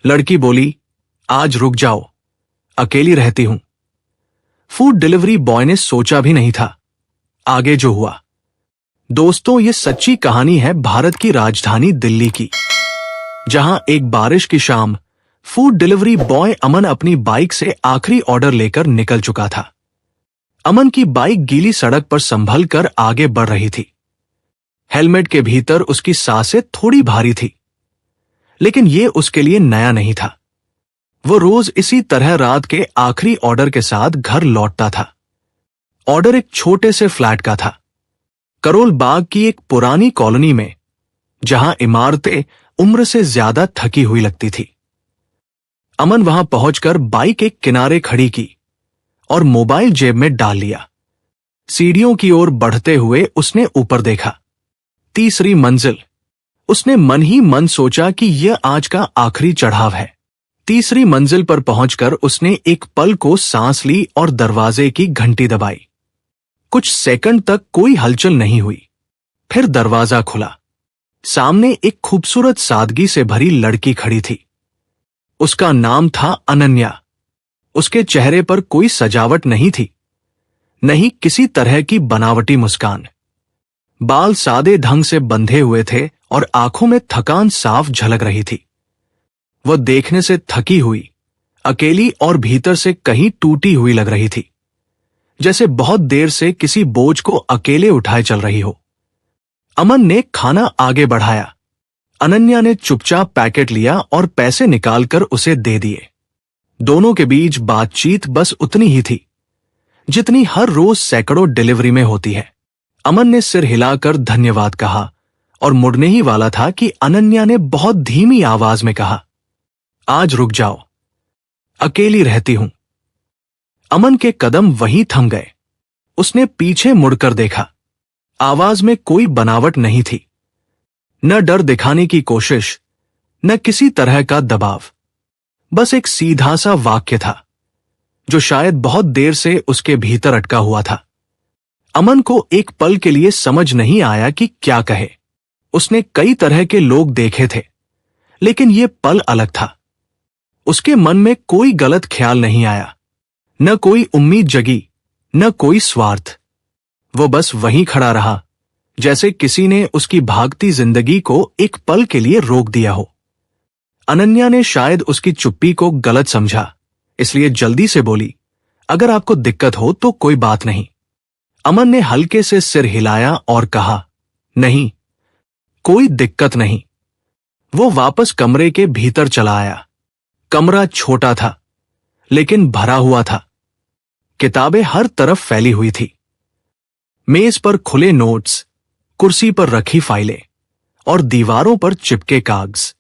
लड़की बोली, आज रुक जाओ, अकेली रहती हूं। फूड डिलीवरी बॉय ने सोचा भी नहीं था आगे जो हुआ। दोस्तों, ये सच्ची कहानी है भारत की राजधानी दिल्ली की, जहां एक बारिश की शाम फूड डिलीवरी बॉय अमन अपनी बाइक से आखिरी ऑर्डर लेकर निकल चुका था। अमन की बाइक गीली सड़क पर संभल कर आगे बढ़ रही थी। हेलमेट के भीतर उसकी सांसें थोड़ी भारी थी, लेकिन यह उसके लिए नया नहीं था। वो रोज इसी तरह रात के आखिरी ऑर्डर के साथ घर लौटता था। ऑर्डर एक छोटे से फ्लैट का था, करोल बाग की एक पुरानी कॉलोनी में, जहां इमारतें उम्र से ज्यादा थकी हुई लगती थी। अमन वहां पहुंचकर बाइक एक किनारे खड़ी की और मोबाइल जेब में डाल लिया। सीढ़ियों की ओर बढ़ते हुए उसने ऊपर देखा। तीसरी मंजिल। उसने मन ही मन सोचा कि यह आज का आखिरी चढ़ाव है। तीसरी मंजिल पर पहुंचकर उसने एक पल को सांस ली और दरवाजे की घंटी दबाई। कुछ सेकंड तक कोई हलचल नहीं हुई। फिर दरवाजा खुला। सामने एक खूबसूरत सादगी से भरी लड़की खड़ी थी। उसका नाम था अनन्या। उसके चेहरे पर कोई सजावट नहीं थी, नहीं किसी तरह की बनावटी मुस्कान। बाल सादे ढंग से बंधे हुए थे और आंखों में थकान साफ झलक रही थी। वह देखने से थकी हुई, अकेली और भीतर से कहीं टूटी हुई लग रही थी, जैसे बहुत देर से किसी बोझ को अकेले उठाए चल रही हो। अमन ने खाना आगे बढ़ाया। अनन्या ने चुपचाप पैकेट लिया और पैसे निकालकर उसे दे दिए। दोनों के बीच बातचीत बस उतनी ही थी जितनी हर रोज सैकड़ों डिलीवरी में होती है। अमन ने सिर हिलाकर धन्यवाद कहा और मुड़ने ही वाला था कि अनन्या ने बहुत धीमी आवाज में कहा, आज रुक जाओ, अकेली रहती हूं। अमन के कदम वहीं थम गए। उसने पीछे मुड़कर देखा। आवाज में कोई बनावट नहीं थी, न डर दिखाने की कोशिश, न किसी तरह का दबाव। बस एक सीधा सा वाक्य था जो शायद बहुत देर से उसके भीतर अटका हुआ था। अमन को एक पल के लिए समझ नहीं आया कि क्या कहे। उसने कई तरह के लोग देखे थे, लेकिन यह पल अलग था। उसके मन में कोई गलत ख्याल नहीं आया, न कोई उम्मीद जगी, न कोई स्वार्थ। वो बस वहीं खड़ा रहा, जैसे किसी ने उसकी भागती जिंदगी को एक पल के लिए रोक दिया हो। अनन्या ने शायद उसकी चुप्पी को गलत समझा, इसलिए जल्दी से बोली, अगर आपको दिक्कत हो तो कोई बात नहीं। अमन ने हल्के से सिर हिलाया और कहा, नहीं, कोई दिक्कत नहीं। वो वापस कमरे के भीतर चला आया। कमरा छोटा था, लेकिन भरा हुआ था। किताबें हर तरफ फैली हुई थी। मेज पर खुले नोट्स, कुर्सी पर रखी फाइलें और दीवारों पर चिपके कागज।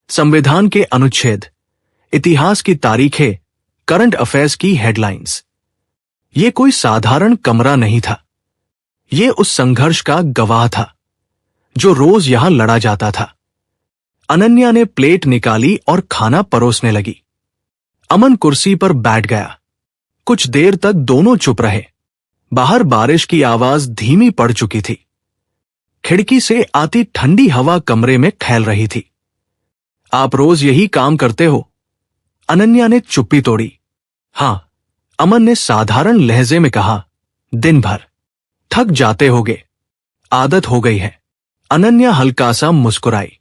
संविधान के अनुच्छेद, इतिहास की तारीखें, करंट अफेयर्स की हेडलाइंस। ये कोई साधारण कमरा नहीं था। ये उस संघर्ष का गवाह था जो रोज यहां लड़ा जाता था। अनन्या ने प्लेट निकाली और खाना परोसने लगी। अमन कुर्सी पर बैठ गया। कुछ देर तक दोनों चुप रहे। बाहर बारिश की आवाज धीमी पड़ चुकी थी। खिड़की से आती ठंडी हवा कमरे में फैल रही थी। आप रोज यही काम करते हो? अनन्या ने चुप्पी तोड़ी। हां, अमन ने साधारण लहजे में कहा, दिन भर। थक जाते होगे, आदत हो गई है। अनन्या हल्का सा मुस्कुराई।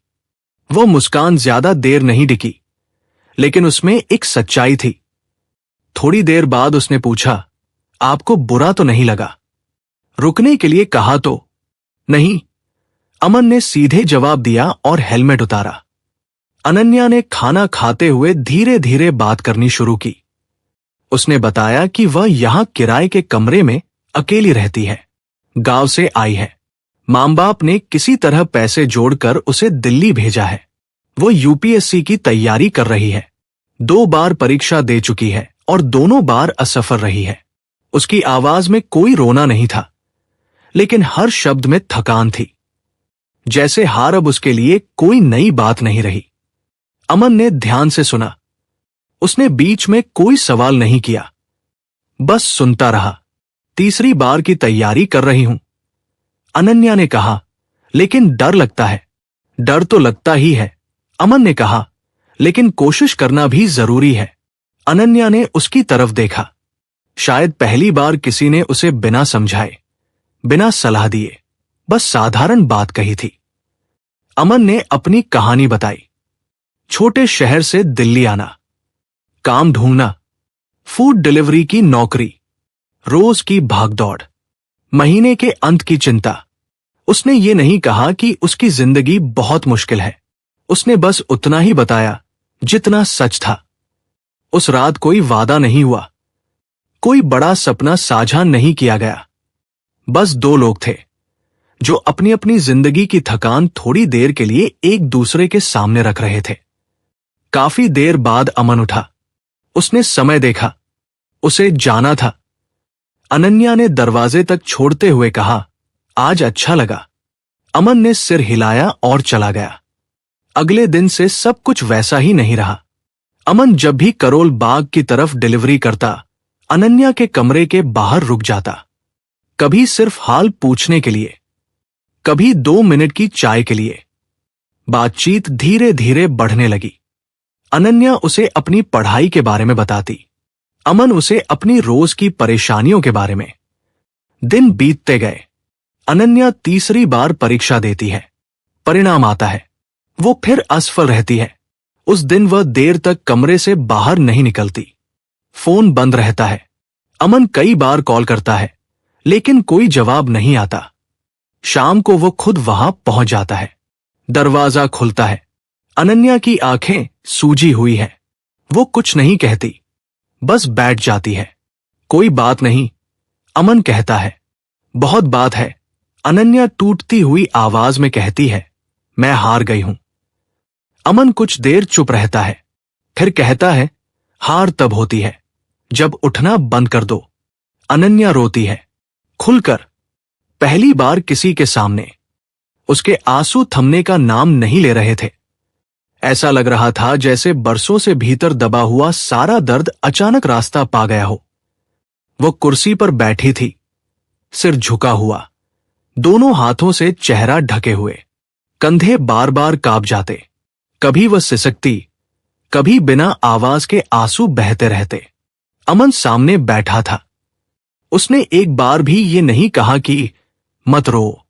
वो मुस्कान ज्यादा देर नहीं टिकी, लेकिन उसमें एक सच्चाई थी। थोड़ी देर बाद उसने पूछा, आपको बुरा तो नहीं लगा? रुकने के लिए कहा तो नहीं, अमन ने सीधे जवाब दिया और हेलमेट उतारा। अनन्या ने खाना खाते हुए धीरे धीरे बात करनी शुरू की। उसने बताया कि वह यहां किराए के कमरे में अकेली रहती है। गांव से आई है। मां बाप ने किसी तरह पैसे जोड़कर उसे दिल्ली भेजा है। वो यूपीएससी की तैयारी कर रही है। 2 बार परीक्षा दे चुकी है और दोनों बार असफल रही है। उसकी आवाज में कोई रोना नहीं था, लेकिन हर शब्द में थकान थी, जैसे हार अब उसके लिए कोई नई बात नहीं रही। अमन ने ध्यान से सुना। उसने बीच में कोई सवाल नहीं किया, बस सुनता रहा। तीसरी बार की तैयारी कर रही हूं, अनन्या ने कहा, लेकिन डर लगता है। डर तो लगता ही है, अमन ने कहा, लेकिन कोशिश करना भी जरूरी है। अनन्या ने उसकी तरफ देखा। शायद पहली बार किसी ने उसे बिना समझाए, बिना सलाह दिए, बस साधारण बात कही थी। अमन ने अपनी कहानी बताई। छोटे शहर से दिल्ली आना, काम ढूंढना, फूड डिलीवरी की नौकरी, रोज की भागदौड़, महीने के अंत की चिंता। उसने ये नहीं कहा कि उसकी जिंदगी बहुत मुश्किल है। उसने बस उतना ही बताया जितना सच था। उस रात कोई वादा नहीं हुआ, कोई बड़ा सपना साझा नहीं किया गया। बस दो लोग थे जो अपनी अपनी जिंदगी की थकान थोड़ी देर के लिए एक दूसरे के सामने रख रहे थे। काफी देर बाद अमन उठा। उसने समय देखा, उसे जाना था। अनन्या ने दरवाजे तक छोड़ते हुए कहा, आज अच्छा लगा। अमन ने सिर हिलाया और चला गया। अगले दिन से सब कुछ वैसा ही नहीं रहा। अमन जब भी करोल बाग की तरफ डिलीवरी करता, अनन्या के कमरे के बाहर रुक जाता। कभी सिर्फ हाल पूछने के लिए, कभी 2 मिनट की चाय के लिए। बातचीत धीरे धीरे बढ़ने लगी। अनन्या उसे अपनी पढ़ाई के बारे में बताती, अमन उसे अपनी रोज की परेशानियों के बारे में। दिन बीतते गए। अनन्या तीसरी बार परीक्षा देती है। परिणाम आता है। वो फिर असफल रहती है। उस दिन वह देर तक कमरे से बाहर नहीं निकलती। फोन बंद रहता है। अमन कई बार कॉल करता है, लेकिन कोई जवाब नहीं आता। शाम को वो खुद वहां पहुंच जाता है। दरवाजा खुलता है। अनन्या की आंखें सूजी हुई है। वो कुछ नहीं कहती, बस बैठ जाती है। कोई बात नहीं, अमन कहता है। बहुत बात है, अनन्या टूटती हुई आवाज में कहती है। मैं हार गई हूं। अमन कुछ देर चुप रहता है, फिर कहता है, हार तब होती है जब उठना बंद कर दो। अनन्या रोती है, खुलकर, पहली बार किसी के सामने। उसके आंसू थमने का नाम नहीं ले रहे थे। ऐसा लग रहा था जैसे बरसों से भीतर दबा हुआ सारा दर्द अचानक रास्ता पा गया हो। वो कुर्सी पर बैठी थी, सिर झुका हुआ, दोनों हाथों से चेहरा ढके हुए। कंधे बार बार कांप जाते। कभी वह सिसकती, कभी बिना आवाज के आंसू बहते रहते। अमन सामने बैठा था। उसने एक बार भी ये नहीं कहा कि मत रो।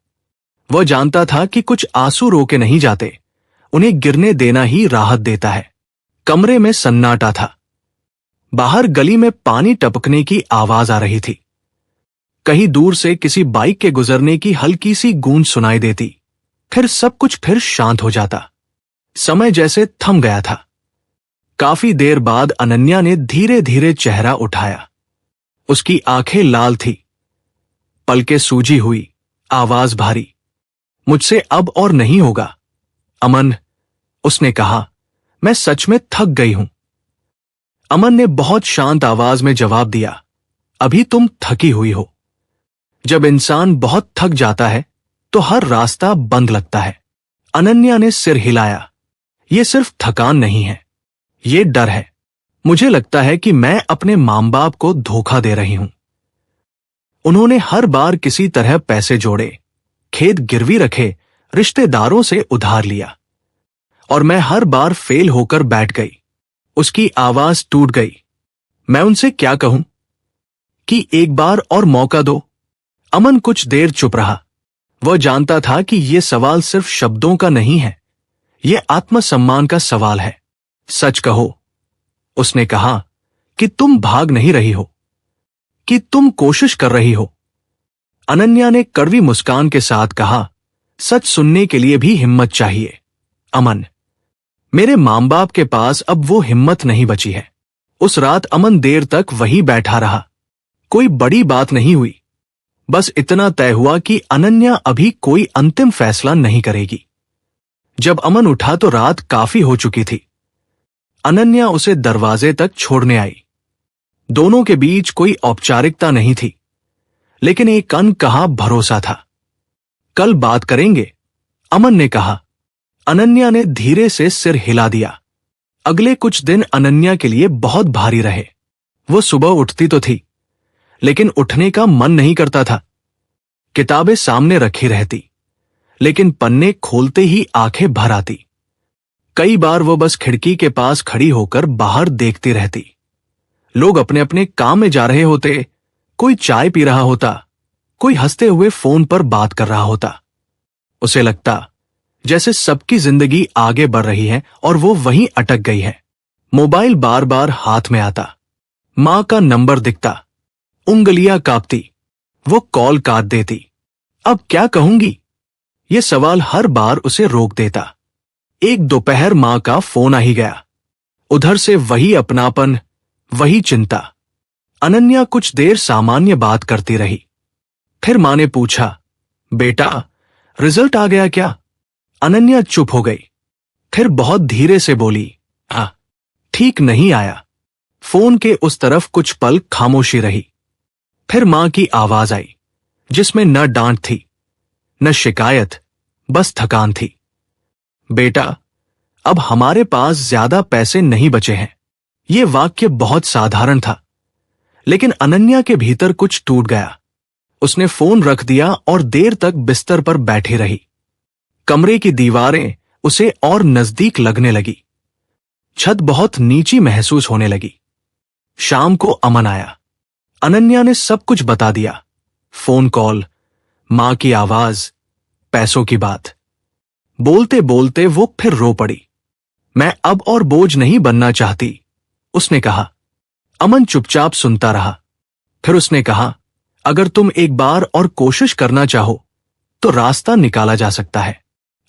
वह जानता था कि कुछ आंसू रोके नहीं जाते, उन्हें गिरने देना ही राहत देता है। कमरे में सन्नाटा था। बाहर गली में पानी टपकने की आवाज आ रही थी। कहीं दूर से किसी बाइक के गुजरने की हल्की सी गूंज सुनाई देती। फिर सब कुछ फिर शांत हो जाता। समय जैसे थम गया था। काफी देर बाद अनन्या ने धीरे धीरे चेहरा उठाया। उसकी आंखें लाल थी, पलकें सूजी हुई, आवाज भारी। मुझसे अब और नहीं होगा अमन, उसने कहा। मैं सच में थक गई हूं। अमन ने बहुत शांत आवाज में जवाब दिया, अभी तुम थकी हुई हो। जब इंसान बहुत थक जाता है तो हर रास्ता बंद लगता है। अनन्या ने सिर हिलाया। ये सिर्फ थकान नहीं है, ये डर है। मुझे लगता है कि मैं अपने मां बाप को धोखा दे रही हूं। उन्होंने हर बार किसी तरह पैसे जोड़े, खेत गिरवी रखे, रिश्तेदारों से उधार लिया, और मैं हर बार फेल होकर बैठ गई। उसकी आवाज टूट गई। मैं उनसे क्या कहूं कि एक बार और मौका दो। अमन कुछ देर चुप रहा। वह जानता था कि यह सवाल सिर्फ शब्दों का नहीं है, यह आत्मसम्मान का सवाल है। सच कहो, उसने कहा, कि तुम भाग नहीं रही हो, कि तुम कोशिश कर रही हो। अनन्या ने कड़वी मुस्कान के साथ कहा, सच सुनने के लिए भी हिम्मत चाहिए अमन। मेरे मां बाप के पास अब वो हिम्मत नहीं बची है। उस रात अमन देर तक वहीं बैठा रहा। कोई बड़ी बात नहीं हुई, बस इतना तय हुआ कि अनन्या अभी कोई अंतिम फैसला नहीं करेगी। जब अमन उठा तो रात काफी हो चुकी थी। अनन्या उसे दरवाजे तक छोड़ने आई। दोनों के बीच कोई औपचारिकता नहीं थी, लेकिन एक अनकहा भरोसा था। कल बात करेंगे, अमन ने कहा। अनन्या ने धीरे से सिर हिला दिया। अगले कुछ दिन अनन्या के लिए बहुत भारी रहे। वो सुबह उठती तो थी, लेकिन उठने का मन नहीं करता था। किताबें सामने रखी रहती, लेकिन पन्ने खोलते ही आंखें भर आती। कई बार वो बस खिड़की के पास खड़ी होकर बाहर देखती रहती। लोग अपने अपने काम में जा रहे होते, कोई चाय पी रहा होता, कोई हंसते हुए फोन पर बात कर रहा होता। उसे लगता जैसे सबकी जिंदगी आगे बढ़ रही है और वो वहीं अटक गई है। मोबाइल बार बार हाथ में आता, मां का नंबर दिखता, उंगलियां कांपती, वो कॉल काट देती। अब क्या कहूंगी, ये सवाल हर बार उसे रोक देता। एक दोपहर मां का फोन आ ही गया। उधर से वही अपनापन, वही चिंता। अनन्या कुछ देर सामान्य बात करती रही। फिर मां ने पूछा, बेटा रिजल्ट आ गया क्या? अनन्या चुप हो गई। फिर बहुत धीरे से बोली, ठीक नहीं आया। फोन के उस तरफ कुछ पल खामोशी रही। फिर मां की आवाज आई, जिसमें न डांट थी न शिकायत, बस थकान थी। बेटा, अब हमारे पास ज्यादा पैसे नहीं बचे हैं। ये वाक्य बहुत साधारण था, लेकिन अनन्या के भीतर कुछ टूट गया। उसने फोन रख दिया और देर तक बिस्तर पर बैठी रही। कमरे की दीवारें उसे और नजदीक लगने लगी। छत बहुत नीची महसूस होने लगी। शाम को अमन आया। अनन्या ने सब कुछ बता दिया, फोन कॉल, मां की आवाज, पैसों की बात। बोलते बोलते वो फिर रो पड़ी। मैं अब और बोझ नहीं बनना चाहती, उसने कहा। अमन चुपचाप सुनता रहा। फिर उसने कहा, अगर तुम एक बार और कोशिश करना चाहो तो रास्ता निकाला जा सकता है।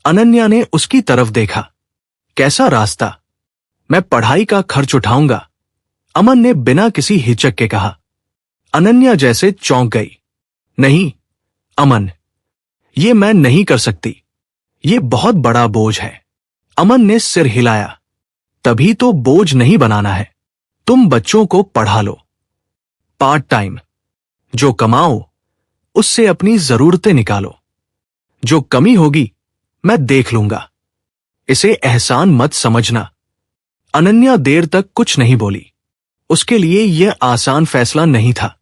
अनन्या ने उसकी तरफ देखा। कैसा रास्ता? मैं पढ़ाई का खर्च उठाऊंगा, अमन ने बिना किसी हिचक के कहा। अनन्या जैसे चौंक गई। नहीं अमन, ये मैं नहीं कर सकती, ये बहुत बड़ा बोझ है। अमन ने सिर हिलाया। तभी तो बोझ नहीं बनाना है, तुम बच्चों को पढ़ा लो, पार्ट टाइम। जो कमाओ उससे अपनी जरूरतें निकालो। जो कमी होगी मैं देख लूंगा, इसे एहसान मत समझना। अनन्या देर तक कुछ नहीं बोली। उसके लिए यह आसान फैसला नहीं था।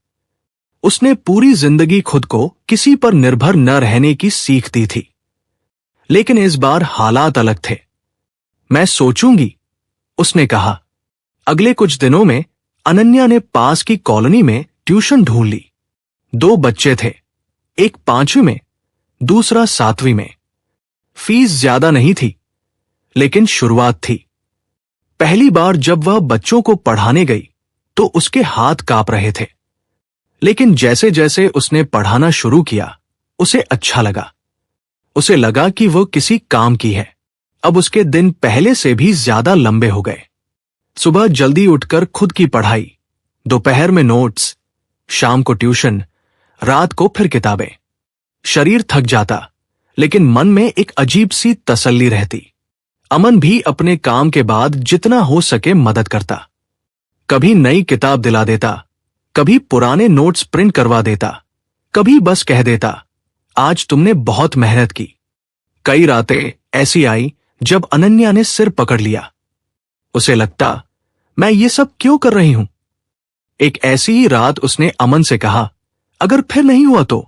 उसने पूरी जिंदगी खुद को किसी पर निर्भर न रहने की सीख दी थी, लेकिन इस बार हालात अलग थे। मैं सोचूंगी, उसने कहा। अगले कुछ दिनों में अनन्या ने पास की कॉलोनी में ट्यूशन ढूंढ ली। 2 बच्चे थे, एक 5वीं में, दूसरा 7वीं में। फीस ज्यादा नहीं थी, लेकिन शुरुआत थी। पहली बार जब वह बच्चों को पढ़ाने गई तो उसके हाथ कांप रहे थे, लेकिन जैसे जैसे उसने पढ़ाना शुरू किया उसे अच्छा लगा। उसे लगा कि वो किसी काम की है। अब उसके दिन पहले से भी ज्यादा लंबे हो गए। सुबह जल्दी उठकर खुद की पढ़ाई, दोपहर में नोट्स, शाम को ट्यूशन, रात को फिर किताबें। शरीर थक जाता, लेकिन मन में एक अजीब सी तसल्ली रहती। अमन भी अपने काम के बाद जितना हो सके मदद करता। कभी नई किताब दिला देता, कभी पुराने नोट्स प्रिंट करवा देता, कभी बस कह देता, आज तुमने बहुत मेहनत की। कई रातें ऐसी आई जब अनन्या ने सिर पकड़ लिया। उसे लगता, मैं ये सब क्यों कर रही हूं? एक ऐसी ही रात उसने अमन से कहा, अगर फिर नहीं हुआ तो?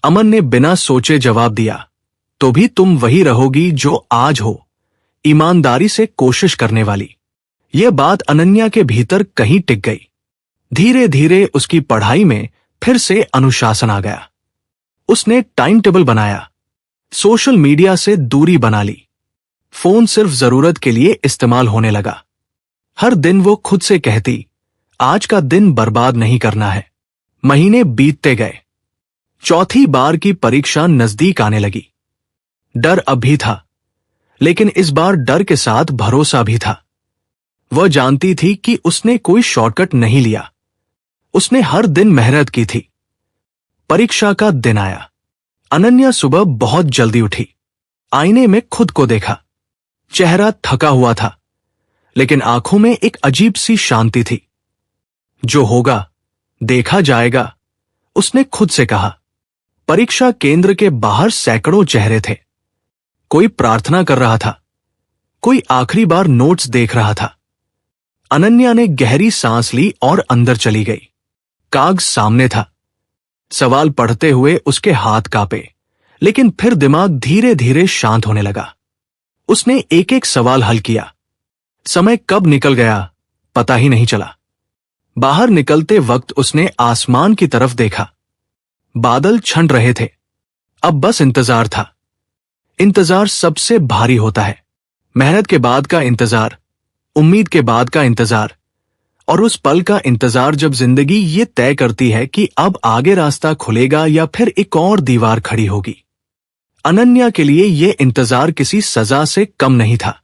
अमन ने बिना सोचे जवाब दिया, तो भी तुम वही रहोगी जो आज हो, ईमानदारी से कोशिश करने वाली। यह बात अनन्या के भीतर कहीं टिक गई। धीरे धीरे उसकी पढ़ाई में फिर से अनुशासन आ गया। उसने टाइम टेबल बनाया, सोशल मीडिया से दूरी बना ली, फोन सिर्फ जरूरत के लिए इस्तेमाल होने लगा। हर दिन वो खुद से कहती, आज का दिन बर्बाद नहीं करना है। महीने बीतते गए। चौथी बार की परीक्षा नजदीक आने लगी। डर अब भी था, लेकिन इस बार डर के साथ भरोसा भी था। वह जानती थी कि उसने कोई शॉर्टकट नहीं लिया। उसने हर दिन मेहनत की थी। परीक्षा का दिन आया। अनन्या सुबह बहुत जल्दी उठी। आईने में खुद को देखा। चेहरा थका हुआ था, लेकिन आंखों में एक अजीब सी शांति थी। जो होगा देखा जाएगा, उसने खुद से कहा। परीक्षा केंद्र के बाहर सैकड़ों चेहरे थे। कोई प्रार्थना कर रहा था, कोई आखिरी बार नोट्स देख रहा था। अनन्या ने गहरी सांस ली और अंदर चली गई। कागज सामने था। सवाल पढ़ते हुए उसके हाथ कांपे, लेकिन फिर दिमाग धीरे धीरे शांत होने लगा। उसने एक एक सवाल हल किया। समय कब निकल गया पता ही नहीं चला। बाहर निकलते वक्त उसने आसमान की तरफ देखा। बादल छंट रहे थे। अब बस इंतजार था। इंतजार सबसे भारी होता है। मेहनत के बाद का इंतजार, उम्मीद के बाद का इंतजार, और उस पल का इंतजार जब जिंदगी ये तय करती है कि अब आगे रास्ता खुलेगा या फिर एक और दीवार खड़ी होगी। अनन्या के लिए ये इंतजार किसी सजा से कम नहीं था।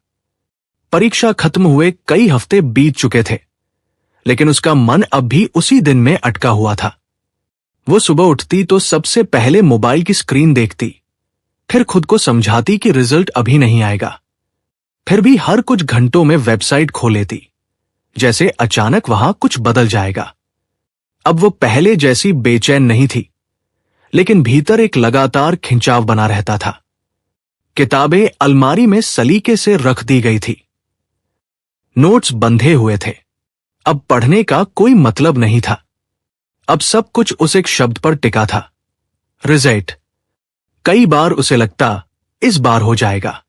परीक्षा खत्म हुए कई हफ्ते बीत चुके थे, लेकिन उसका मन अब भी उसी दिन में अटका हुआ था। वो सुबह उठती तो सबसे पहले मोबाइल की स्क्रीन देखती, फिर खुद को समझाती कि रिजल्ट अभी नहीं आएगा। फिर भी हर कुछ घंटों में वेबसाइट खोल लेती, जैसे अचानक वहां कुछ बदल जाएगा। अब वो पहले जैसी बेचैन नहीं थी, लेकिन भीतर एक लगातार खिंचाव बना रहता था। किताबें अलमारी में सलीके से रख दी गई थी। नोट्स बंधे हुए थे। अब पढ़ने का कोई मतलब नहीं था। अब सब कुछ उस एक शब्द पर टिका था, रिजल्ट। कई बार उसे लगता इस बार हो जाएगा।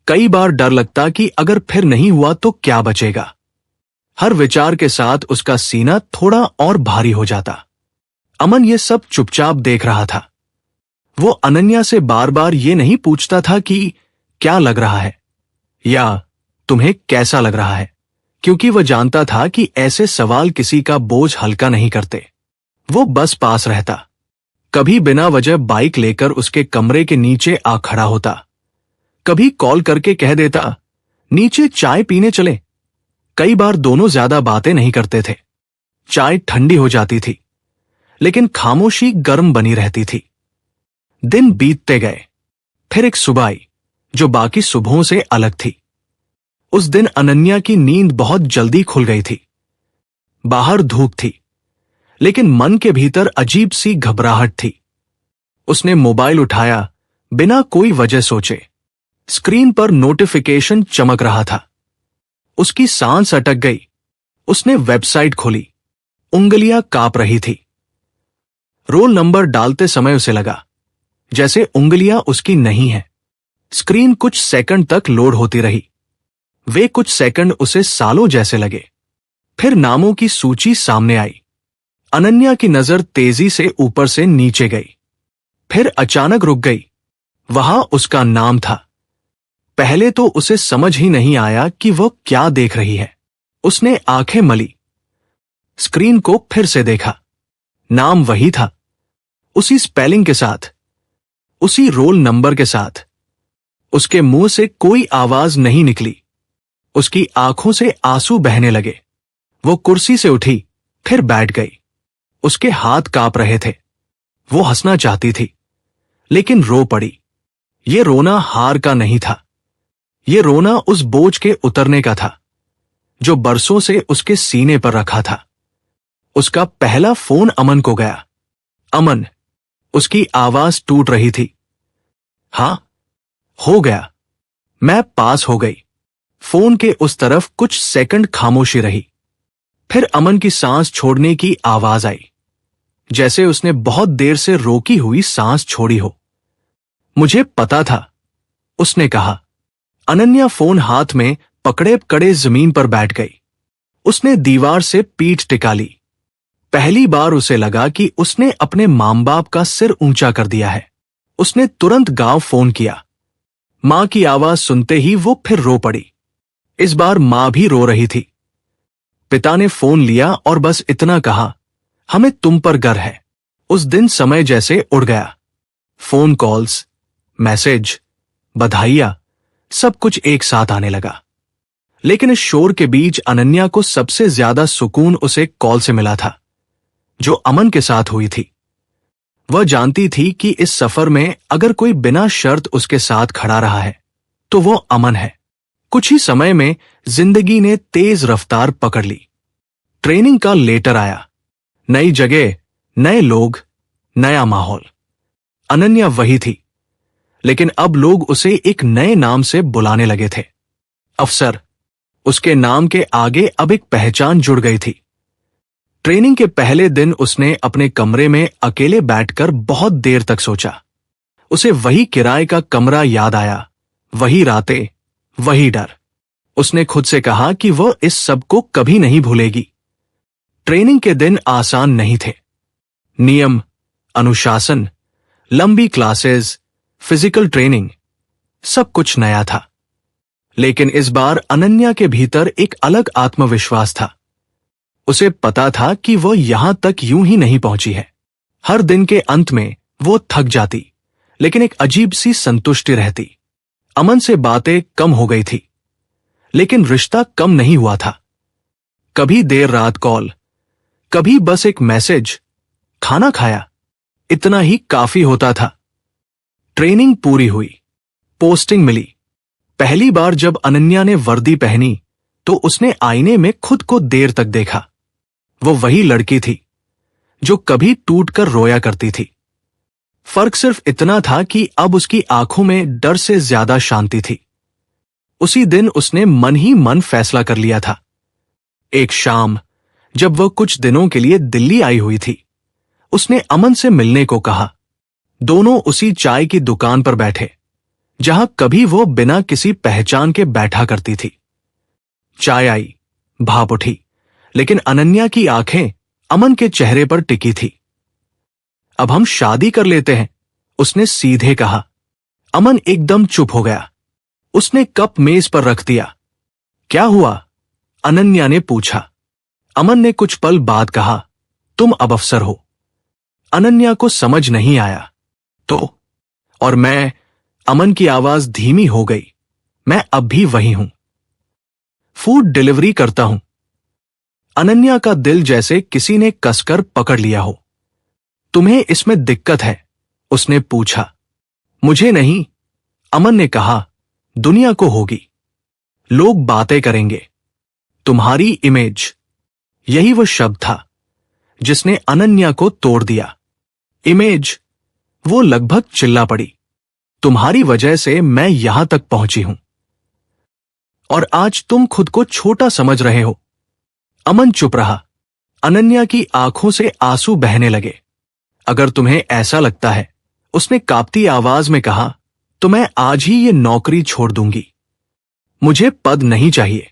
कई बार डर लगता कि अगर फिर नहीं हुआ तो क्या बचेगा। हर विचार के साथ उसका सीना थोड़ा और भारी हो जाता। अमन ये सब चुपचाप देख रहा था। वो अनन्या से बार बार ये नहीं पूछता था कि क्या लग रहा है या तुम्हें कैसा लग रहा है, क्योंकि वह जानता था कि ऐसे सवाल किसी का बोझ हल्का नहीं करते। वो बस पास रहता। कभी बिना वजह बाइक लेकर उसके कमरे के नीचे आ खड़ा होता। कभी कॉल करके कह देता नीचे चाय पीने चले। कई बार दोनों ज्यादा बातें नहीं करते थे। चाय ठंडी हो जाती थी, लेकिन खामोशी गर्म बनी रहती थी। दिन बीतते गए। फिर एक सुबह आई जो बाकी सुबहों से अलग थी। उस दिन अनन्या की नींद बहुत जल्दी खुल गई थी। बाहर धूप थी, लेकिन मन के भीतर अजीब सी घबराहट थी। उसने मोबाइल उठाया बिना कोई वजह सोचे। स्क्रीन पर नोटिफिकेशन चमक रहा था। उसकी सांस अटक गई। उसने वेबसाइट खोली। उंगलियां कांप रही थी। रोल नंबर डालते समय उसे लगा जैसे उंगलियां उसकी नहीं हैं। स्क्रीन कुछ सेकंड तक लोड होती रही। वे कुछ सेकंड उसे सालों जैसे लगे। फिर नामों की सूची सामने आई। अनन्या की नजर तेजी से ऊपर से नीचे गई, फिर अचानक रुक गई। वहां उसका नाम था। पहले तो उसे समझ ही नहीं आया कि वह क्या देख रही है। उसने आंखें मली। स्क्रीन को फिर से देखा। नाम वही था, उसी स्पेलिंग के साथ, उसी रोल नंबर के साथ। उसके मुंह से कोई आवाज नहीं निकली। उसकी आंखों से आंसू बहने लगे। वो कुर्सी से उठी, फिर बैठ गई। उसके हाथ कांप रहे थे। वो हंसना चाहती थी, लेकिन रो पड़ी। ये रोना हार का नहीं था। ये रोना उस बोझ के उतरने का था जो बरसों से उसके सीने पर रखा था। उसका पहला फोन अमन को गया। अमन, उसकी आवाज टूट रही थी। हां, हो गया। मैं पास हो गई। फोन के उस तरफ कुछ सेकंड खामोशी रही। फिर अमन की सांस छोड़ने की आवाज आई, जैसे उसने बहुत देर से रोकी हुई सांस छोड़ी हो। मुझे पता था, उसने कहा। अनन्या फोन हाथ में पकड़े पकड़े जमीन पर बैठ गई। उसने दीवार से पीठ टिका ली। पहली बार उसे लगा कि उसने अपने मां बाप का सिर ऊंचा कर दिया है। उसने तुरंत गांव फोन किया। मां की आवाज सुनते ही वो फिर रो पड़ी। इस बार मां भी रो रही थी। पिता ने फोन लिया और बस इतना कहा, हमें तुम पर गर्व है। उस दिन समय जैसे उड़ गया। फोन कॉल्स, मैसेज, बधाइयां, सब कुछ एक साथ आने लगा। लेकिन इस शोर के बीच अनन्या को सबसे ज्यादा सुकून उसे कॉल से मिला था, जो अमन के साथ हुई थी। वह जानती थी कि इस सफर में अगर कोई बिना शर्त उसके साथ खड़ा रहा है तो वो अमन है। कुछ ही समय में जिंदगी ने तेज रफ्तार पकड़ ली। ट्रेनिंग का लेटर आया। नई जगह, नए लोग, नया माहौल। अनन्या वही थी, लेकिन अब लोग उसे एक नए नाम से बुलाने लगे थे, अफसर। उसके नाम के आगे अब एक पहचान जुड़ गई थी। ट्रेनिंग के पहले दिन उसने अपने कमरे में अकेले बैठकर बहुत देर तक सोचा। उसे वही किराए का कमरा याद आया, वही रातें, वही डर। उसने खुद से कहा कि वह इस सब को कभी नहीं भूलेगी। ट्रेनिंग के दिन आसान नहीं थे। नियम, अनुशासन, लंबी क्लासेस, फिजिकल ट्रेनिंग, सब कुछ नया था। लेकिन इस बार अनन्या के भीतर एक अलग आत्मविश्वास था। उसे पता था कि वह यहां तक यूं ही नहीं पहुंची है। हर दिन के अंत में वो थक जाती, लेकिन एक अजीब सी संतुष्टि रहती। अमन से बातें कम हो गई थी, लेकिन रिश्ता कम नहीं हुआ था। कभी देर रात कॉल, कभी बस एक मैसेज, खाना खाया, इतना ही काफी होता था। ट्रेनिंग पूरी हुई, पोस्टिंग मिली। पहली बार जब अनन्या ने वर्दी पहनी तो उसने आईने में खुद को देर तक देखा। वो वही लड़की थी जो कभी टूटकर रोया करती थी। फर्क सिर्फ इतना था कि अब उसकी आंखों में डर से ज्यादा शांति थी। उसी दिन उसने मन ही मन फैसला कर लिया था। एक शाम जब वह कुछ दिनों के लिए दिल्ली आई हुई थी, उसने अमन से मिलने को कहा। दोनों उसी चाय की दुकान पर बैठे जहां कभी वो बिना किसी पहचान के बैठा करती थी। चाय आई, भाप उठी, लेकिन अनन्या की आंखें अमन के चेहरे पर टिकी थी। अब हम शादी कर लेते हैं, उसने सीधे कहा। अमन एकदम चुप हो गया। उसने कप मेज पर रख दिया। क्या हुआ? अनन्या ने पूछा। अमन ने कुछ पल बाद कहा, तुम अब अफसर हो। अनन्या को समझ नहीं आया। तो? और मैं? अमन की आवाज धीमी हो गई। मैं अब भी वही हूं, फूड डिलीवरी करता हूं। अनन्या का दिल जैसे किसी ने कसकर पकड़ लिया हो। तुम्हें इसमें दिक्कत है? उसने पूछा। मुझे नहीं, अमन ने कहा, दुनिया को होगी। लोग बातें करेंगे। तुम्हारी इमेज, यही वो शब्द था जिसने अनन्या को तोड़ दिया। इमेज। वो लगभग चिल्ला पड़ी। तुम्हारी वजह से मैं यहां तक पहुंची हूं, और आज तुम खुद को छोटा समझ रहे हो। अमन चुप रहा। अनन्या की आंखों से आंसू बहने लगे। अगर तुम्हें ऐसा लगता है, उसने कांपती आवाज में कहा, तो मैं आज ही ये नौकरी छोड़ दूंगी। मुझे पद नहीं चाहिए,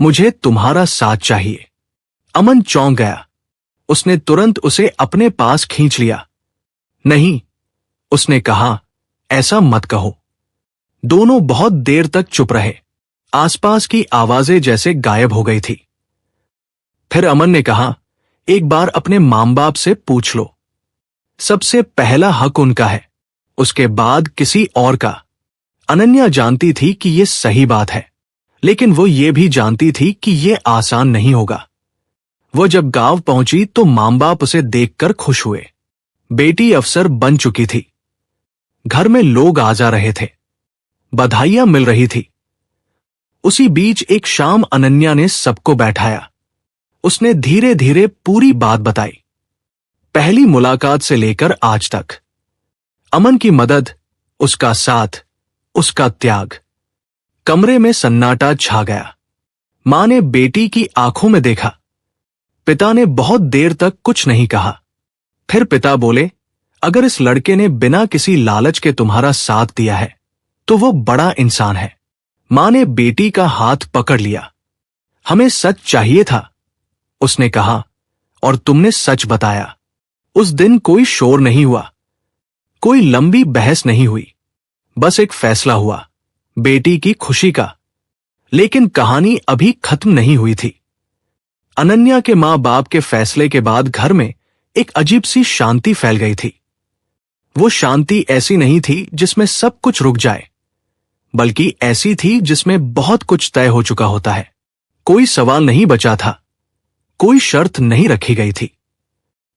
मुझे तुम्हारा साथ चाहिए। अमन चौंक गया। उसने तुरंत उसे अपने पास खींच लिया। नहीं, उसने कहा, ऐसा मत कहो। दोनों बहुत देर तक चुप रहे। आसपास की आवाजें जैसे गायब हो गई थी। फिर अमन ने कहा, एक बार अपने मां बाप से पूछ लो। सबसे पहला हक उनका है, उसके बाद किसी और का। अनन्या जानती थी कि यह सही बात है, लेकिन वो ये भी जानती थी कि यह आसान नहीं होगा। वो जब गांव पहुंची तो मां बाप उसे देखकर खुश हुए। बेटी अफसर बन चुकी थी। घर में लोग आ जा रहे थे, बधाइयां मिल रही थी। उसी बीच एक शाम अनन्या ने सबको बैठाया। उसने धीरे धीरे पूरी बात बताई, पहली मुलाकात से लेकर आज तक। अमन की मदद, उसका साथ, उसका त्याग। कमरे में सन्नाटा छा गया। मां ने बेटी की आंखों में देखा। पिता ने बहुत देर तक कुछ नहीं कहा। फिर पिता बोले, अगर इस लड़के ने बिना किसी लालच के तुम्हारा साथ दिया है तो वो बड़ा इंसान है। मां ने बेटी का हाथ पकड़ लिया। हमें सच चाहिए था, उसने कहा, और तुमने सच बताया। उस दिन कोई शोर नहीं हुआ, कोई लंबी बहस नहीं हुई, बस एक फैसला हुआ, बेटी की खुशी का। लेकिन कहानी अभी खत्म नहीं हुई थी। अनन्या के मां बाप के फैसले के बाद घर में एक अजीब सी शांति फैल गई थी। वो शांति ऐसी नहीं थी जिसमें सब कुछ रुक जाए, बल्कि ऐसी थी जिसमें बहुत कुछ तय हो चुका होता है। कोई सवाल नहीं बचा था, कोई शर्त नहीं रखी गई थी।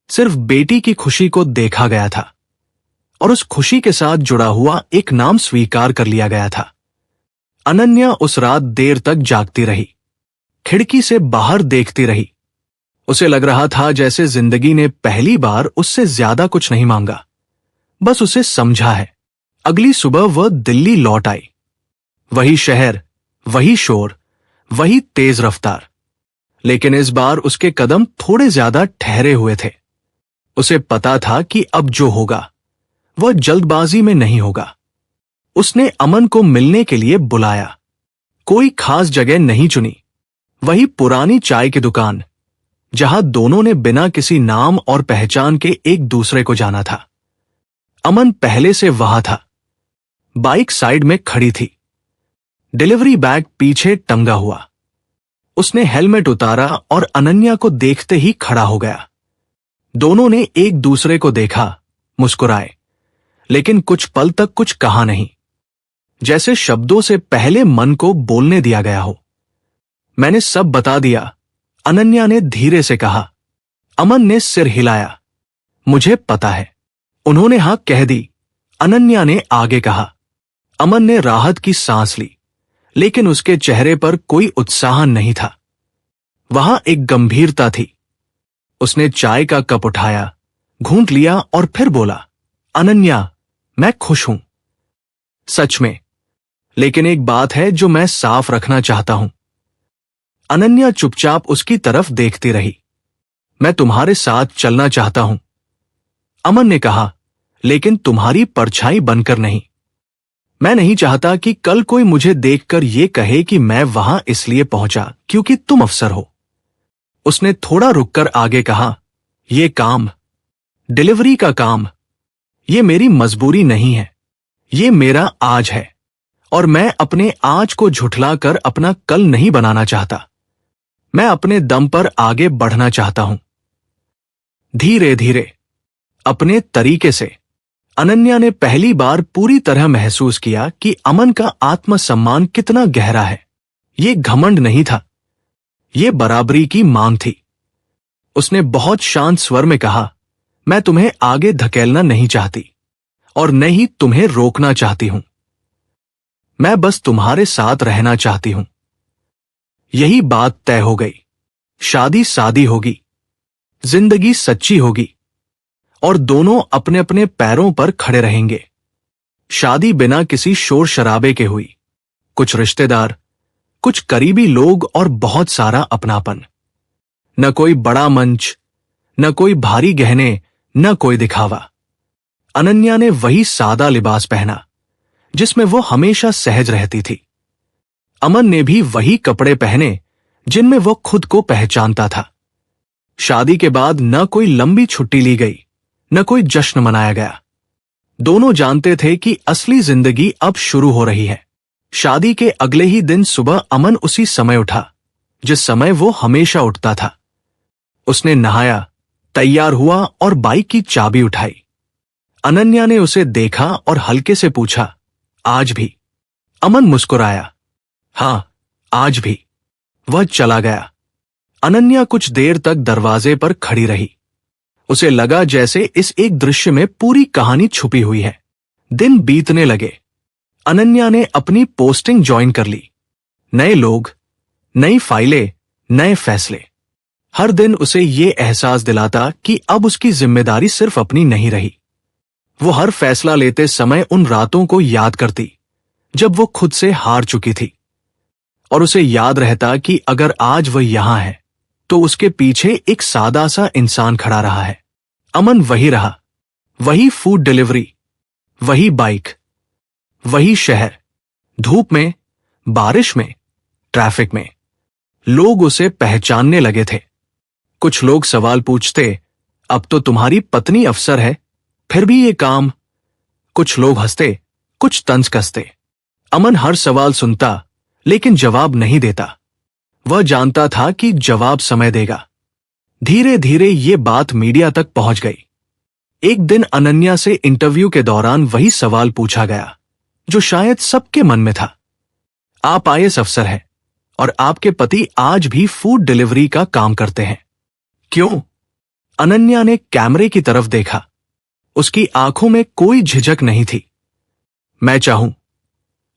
सिर्फ बेटी की खुशी को देखा गया था, और उस खुशी के साथ जुड़ा हुआ एक नाम स्वीकार कर लिया गया था। अनन्या उस रात देर तक जागती रही, खिड़की से बाहर देखती रही। उसे लग रहा था जैसे जिंदगी ने पहली बार उससे ज्यादा कुछ नहीं मांगा, बस उसे समझा है। अगली सुबह वह दिल्ली लौट आई। वही शहर, वही शोर, वही तेज रफ्तार। लेकिन इस बार उसके कदम थोड़े ज्यादा ठहरे हुए थे। उसे पता था कि अब जो होगा वह जल्दबाजी में नहीं होगा। उसने अमन को मिलने के लिए बुलाया। कोई खास जगह नहीं चुनी, वही पुरानी चाय की दुकान जहां दोनों ने बिना किसी नाम और पहचान के एक दूसरे को जाना था। अमन पहले से वहां था। बाइक साइड में खड़ी थी, डिलीवरी बैग पीछे टंगा हुआ। उसने हेलमेट उतारा और अनन्या को देखते ही खड़ा हो गया। दोनों ने एक दूसरे को देखा, मुस्कुराए, लेकिन कुछ पल तक कुछ कहा नहीं, जैसे शब्दों से पहले मन को बोलने दिया गया हो। मैंने सब बता दिया, अनन्या ने धीरे से कहा। अमन ने सिर हिलाया। मुझे पता है। उन्होंने हाँ कह दी। अनन्या ने आगे कहा। अमन ने राहत की सांस ली, लेकिन उसके चेहरे पर कोई उत्साह नहीं था। वहां एक गंभीरता थी। उसने चाय का कप उठाया, घूंट लिया और फिर बोला, अनन्या, मैं खुश हूं, सच में, लेकिन एक बात है जो मैं साफ रखना चाहता हूं। अनन्या चुपचाप उसकी तरफ देखती रही। मैं तुम्हारे साथ चलना चाहता हूं, अमन ने कहा, लेकिन तुम्हारी परछाई बनकर नहीं। मैं नहीं चाहता कि कल कोई मुझे देखकर यह कहे कि मैं वहां इसलिए पहुंचा क्योंकि तुम अफसर हो। उसने थोड़ा रुककर आगे कहा, यह काम, डिलीवरी का काम, यह मेरी मजबूरी नहीं है, यह मेरा आज है, और मैं अपने आज को झुठलाकर अपना कल नहीं बनाना चाहता। मैं अपने दम पर आगे बढ़ना चाहता हूं, धीरे धीरे, अपने तरीके से। अनन्या ने पहली बार पूरी तरह महसूस किया कि अमन का आत्मसम्मान कितना गहरा है। ये घमंड नहीं था, ये बराबरी की मांग थी। उसने बहुत शांत स्वर में कहा, मैं तुम्हें आगे धकेलना नहीं चाहती और न ही तुम्हें रोकना चाहती हूं। मैं बस तुम्हारे साथ रहना चाहती हूं। यही बात तय हो गई। शादी सादी होगी, जिंदगी सच्ची होगी, और दोनों अपने अपने पैरों पर खड़े रहेंगे। शादी बिना किसी शोर शराबे के हुई। कुछ रिश्तेदार, कुछ करीबी लोग और बहुत सारा अपनापन। न कोई बड़ा मंच, न कोई भारी गहने, न कोई दिखावा। अनन्या ने वही सादा लिबास पहना जिसमें वो हमेशा सहज रहती थी। अमन ने भी वही कपड़े पहने जिनमें वो खुद को पहचानता था। शादी के बाद न कोई लंबी छुट्टी ली गई, न कोई जश्न मनाया गया। दोनों जानते थे कि असली जिंदगी अब शुरू हो रही है। शादी के अगले ही दिन सुबह अमन उसी समय उठा जिस समय वो हमेशा उठता था। उसने नहाया, तैयार हुआ और बाइक की चाबी उठाई। अनन्या ने उसे देखा और हल्के से पूछा, आज भी? अमन मुस्कुराया, हां, आज भी। वह चला गया। अनन्या कुछ देर तक दरवाजे पर खड़ी रही। उसे लगा जैसे इस एक दृश्य में पूरी कहानी छुपी हुई है। दिन बीतने लगे। अनन्या ने अपनी पोस्टिंग ज्वाइन कर ली। नए लोग, नई फाइलें, नए फैसले। हर दिन उसे ये एहसास दिलाता कि अब उसकी जिम्मेदारी सिर्फ अपनी नहीं रही। वो हर फैसला लेते समय उन रातों को याद करती जब वो खुद से हार चुकी थी, और उसे याद रहता कि अगर आज वह यहां है तो उसके पीछे एक सादा सा इंसान खड़ा रहा है। अमन वही रहा, वही फूड डिलीवरी, वही बाइक, वही शहर, धूप में, बारिश में, ट्रैफिक में। लोग उसे पहचानने लगे थे। कुछ लोग सवाल पूछते, अब तो तुम्हारी पत्नी अफसर है, फिर भी ये काम। कुछ लोग हंसते, कुछ तंज कसते। अमन हर सवाल सुनता लेकिन जवाब नहीं देता। वह जानता था कि जवाब समय देगा। धीरे धीरे ये बात मीडिया तक पहुंच गई। एक दिन अनन्या से इंटरव्यू के दौरान वही सवाल पूछा गया जो शायद सबके मन में था। आप आईएएस अफसर हैं और आपके पति आज भी फूड डिलीवरी का काम करते हैं, क्यों? अनन्या ने कैमरे की तरफ देखा। उसकी आंखों में कोई झिझक नहीं थी। मैं चाहूं,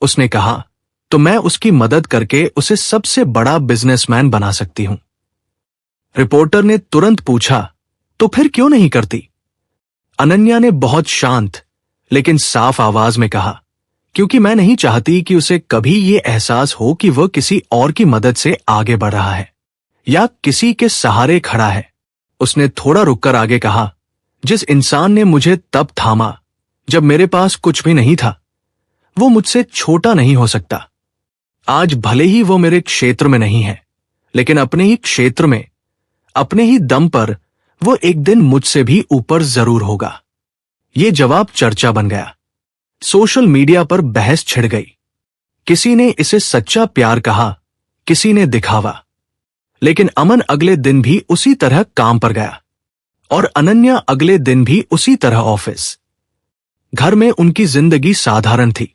उसने कहा, तो मैं उसकी मदद करके उसे सबसे बड़ा बिजनेसमैन बना सकती हूं। रिपोर्टर ने तुरंत पूछा, तो फिर क्यों नहीं करती? अनन्या ने बहुत शांत लेकिन साफ आवाज में कहा, क्योंकि मैं नहीं चाहती कि उसे कभी ये एहसास हो कि वह किसी और की मदद से आगे बढ़ रहा है या किसी के सहारे खड़ा है। उसने थोड़ा रुककर आगे कहा, जिस इंसान ने मुझे तब थामा जब मेरे पास कुछ भी नहीं था, वो मुझसे छोटा नहीं हो सकता। आज भले ही वो मेरे क्षेत्र में नहीं है, लेकिन अपने ही क्षेत्र में, अपने ही दम पर वो एक दिन मुझसे भी ऊपर जरूर होगा। ये जवाब चर्चा बन गया। सोशल मीडिया पर बहस छिड़ गई। किसी ने इसे सच्चा प्यार कहा, किसी ने दिखावा। लेकिन अमन अगले दिन भी उसी तरह काम पर गया और अनन्या अगले दिन भी उसी तरह ऑफिस। घर में उनकी जिंदगी साधारण थी।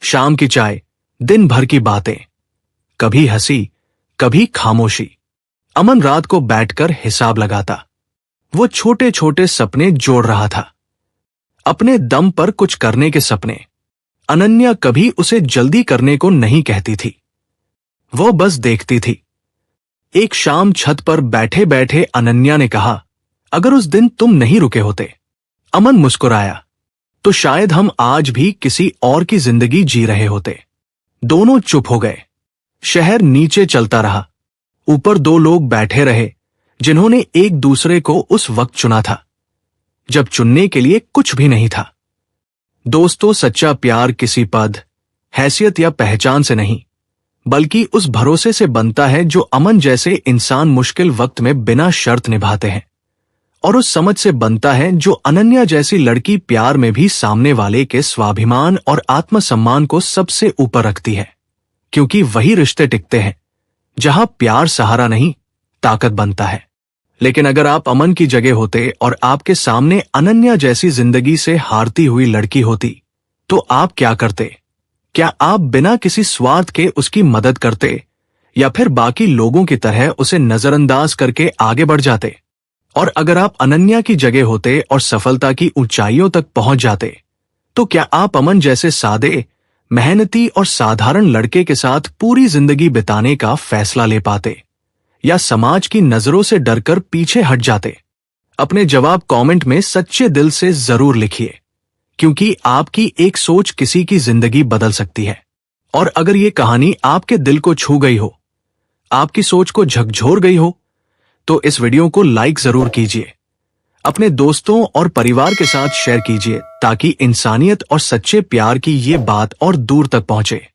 शाम की चाय, दिन भर की बातें, कभी हंसी, कभी खामोशी। अमन रात को बैठकर हिसाब लगाता। वो छोटे छोटे सपने जोड़ रहा था, अपने दम पर कुछ करने के सपने। अनन्या कभी उसे जल्दी करने को नहीं कहती थी, वो बस देखती थी। एक शाम छत पर बैठे बैठे अनन्या ने कहा, अगर उस दिन तुम नहीं रुके होते। अमन मुस्कुराया, तो शायद हम आज भी किसी और की जिंदगी जी रहे होते। दोनों चुप हो गए। शहर नीचे चलता रहा। ऊपर दो लोग बैठे रहे जिन्होंने एक दूसरे को उस वक्त चुना था जब चुनने के लिए कुछ भी नहीं था। दोस्तों, सच्चा प्यार किसी पद, हैसियत या पहचान से नहीं, बल्कि उस भरोसे से बनता है जो अमन जैसे इंसान मुश्किल वक्त में बिना शर्त निभाते हैं, और उस समझ से बनता है जो अनन्या जैसी लड़की प्यार में भी सामने वाले के स्वाभिमान और आत्मसम्मान को सबसे ऊपर रखती है। क्योंकि वही रिश्ते टिकते हैं जहां प्यार सहारा नहीं, ताकत बनता है। लेकिन अगर आप अमन की जगह होते और आपके सामने अनन्या जैसी जिंदगी से हारती हुई लड़की होती, तो आप क्या करते? क्या आप बिना किसी स्वार्थ के उसकी मदद करते, या फिर बाकी लोगों की तरह उसे नजरअंदाज करके आगे बढ़ जाते? और अगर आप अनन्या की जगह होते और सफलता की ऊंचाइयों तक पहुंच जाते, तो क्या आप अमन जैसे सादे, मेहनती और साधारण लड़के के साथ पूरी जिंदगी बिताने का फैसला ले पाते, या समाज की नजरों से डरकर पीछे हट जाते? अपने जवाब कमेंट में सच्चे दिल से जरूर लिखिए, क्योंकि आपकी एक सोच किसी की जिंदगी बदल सकती है। और अगर ये कहानी आपके दिल को छू गई हो, आपकी सोच को झकझोर गई हो, तो इस वीडियो को लाइक जरूर कीजिए, अपने दोस्तों और परिवार के साथ शेयर कीजिए, ताकि इंसानियत और सच्चे प्यार की ये बात और दूर तक पहुंचे।